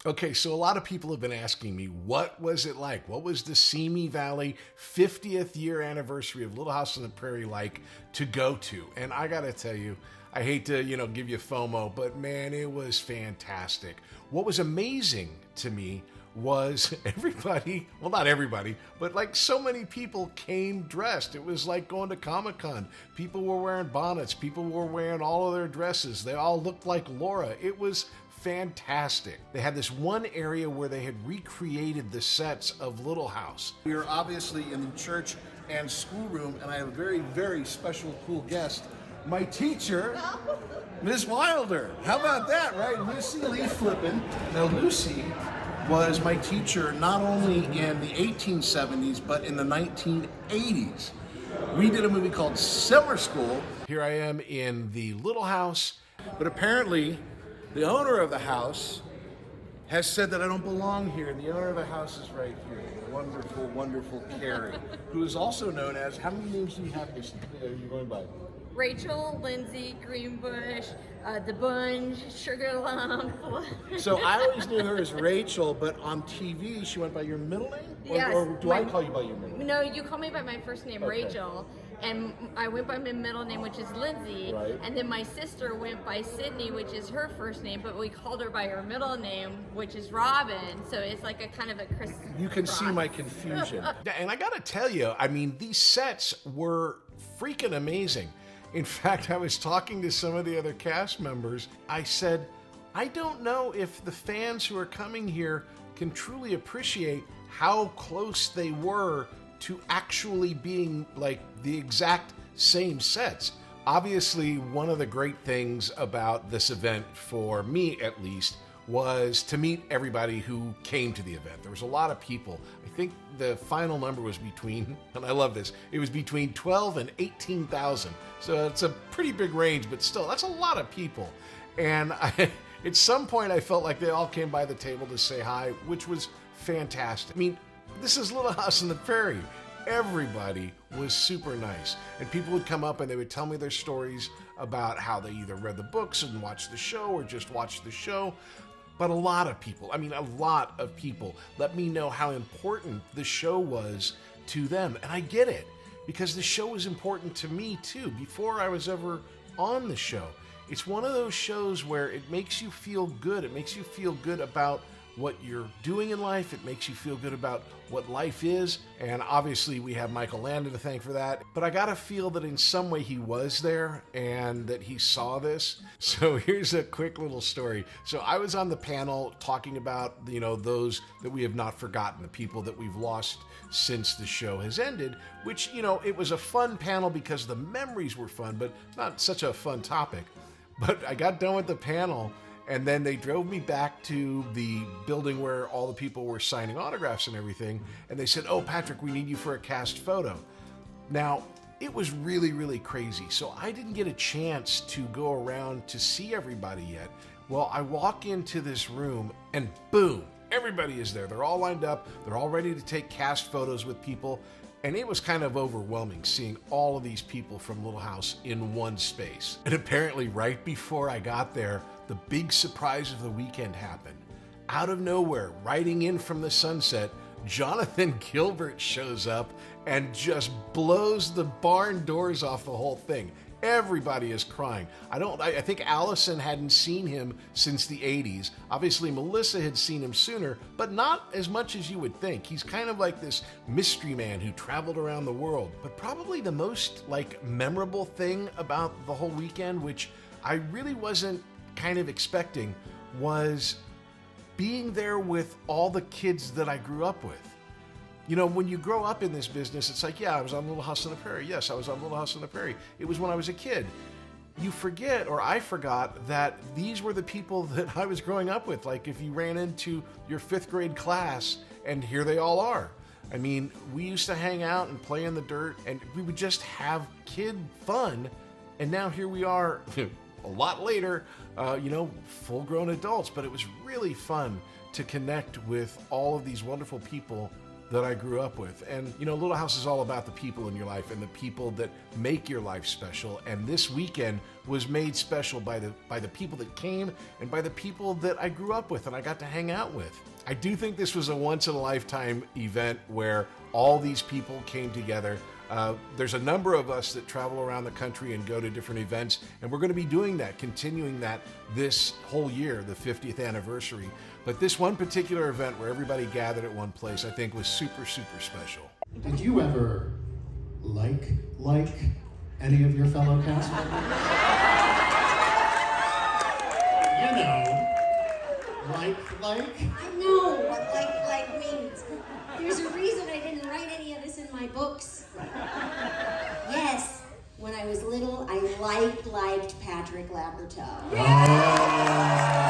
Okay, so a lot of people have been asking me, what was it like? What was the Simi Valley 50th year anniversary of Little House on the Prairie like to go to? And I gotta tell you, I hate to, give you FOMO, but man, it was fantastic. What was amazing to me was everybody, well, not everybody, but like so many people came dressed. It was like going to Comic-Con. People were wearing bonnets, people were wearing all of their dresses. They all looked like Laura. It was fantastic. They had this one area where they had recreated the sets of Little House. We are obviously in the church and schoolroom, and I have a very, very special, cool guest. My teacher, Ms. Wilder. How about that, right? Lucy Lee Flippin. Now, Lucy was my teacher not only in the 1870s, but in the 1980s. We did a movie called Summer School. Here I am in the Little House. But apparently, the owner of the house has said that I don't belong here. The owner of the house is right here. The wonderful, wonderful Carrie, who is also known as, how many names do you have? Are you going by? Rachel, Lindsay, Greenbush, the Bunge, Sugar Lump. So I always knew her as Rachel, but on TV she went by your middle name? Yes, Or do I call you by your middle name? No, you call me by my first name, Okay. Rachel, and I went by my middle name, which is Lindsay, Right. and then my sister went by Sydney, which is her first name, but we called her by her middle name, which is Robin, so it's like a kind of a Chris. You can see my confusion. Yeah, and I gotta tell you, I mean, these sets were freaking amazing. In fact, I was talking to some of the other cast members. I said, I don't know if the fans who are coming here can truly appreciate how close they were to actually being like the exact same sets. Obviously, one of the great things about this event, for me at least, was to meet everybody who came to the event. There was a lot of people. I think the final number was between, and I love this, it was between 12 and 18,000. So it's a pretty big range, but still, that's a lot of people. And at some point, I felt like they all came by the table to say hi, which was fantastic. I mean, this is Little House on the Prairie. Everybody was super nice. And people would come up and they would tell me their stories about how they either read the books and watched the show or just watched the show. But a lot of people, let me know how important the show was to them. And I get it, because the show was important to me too, before I was ever on the show. It's one of those shows where it makes you feel good. It makes you feel good about what you're doing in life. It makes you feel good about what life is. And obviously we have Michael Landon to thank for that. But I gotta feel that in some way he was there and that he saw this. So here's a quick little story. So I was on the panel talking about, those that we have not forgotten, the people that we've lost since the show has ended, which, it was a fun panel because the memories were fun, but not such a fun topic. But I got done with the panel, and then they drove me back to the building where all the people were signing autographs and everything. And they said, "Oh, Patrick, we need you for a cast photo." Now, it was really, really crazy. So I didn't get a chance to go around to see everybody yet. Well, I walk into this room and boom, everybody is there. They're all lined up. They're all ready to take cast photos with people. And it was kind of overwhelming seeing all of these people from Little House in one space. And apparently right before I got there, the big surprise of the weekend happened. Out of nowhere, riding in from the sunset, Jonathan Gilbert shows up and just blows the barn doors off the whole thing. Everybody is crying. I think Allison hadn't seen him since the 80s. Obviously, Melissa had seen him sooner, but not as much as you would think. He's kind of like this mystery man who traveled around the world. But probably the most memorable thing about the whole weekend, which I really wasn't kind of expecting, was being there with all the kids that I grew up with. When you grow up in this business, it's like, yeah, I was on Little House on the Prairie. Yes, I was on Little House on the Prairie. It was when I was a kid. You forget, or I forgot, that these were the people that I was growing up with. Like if you ran into your 5th grade class, and here they all are. I mean, we used to hang out and play in the dirt, and we would just have kid fun. And now here we are, a lot later, full-grown adults. But it was really fun to connect with all of these wonderful people that I grew up with. And, you know, Little House is all about the people in your life and the people that make your life special. And this weekend was made special by the people that came and by the people that I grew up with and I got to hang out with. I do think this was a once-in-a-lifetime event where all these people came together. There's a number of us that travel around the country and go to different events, and we're going to be doing that, continuing that this whole year, the 50th anniversary. But this one particular event where everybody gathered at one place, I think was super, super special. Did you ever like any of your fellow cast members? You know, like? I know what like means. There's a reason I didn't write any of this in my books. Yes, when I was little, I liked Patrick Labyorteaux. Oh.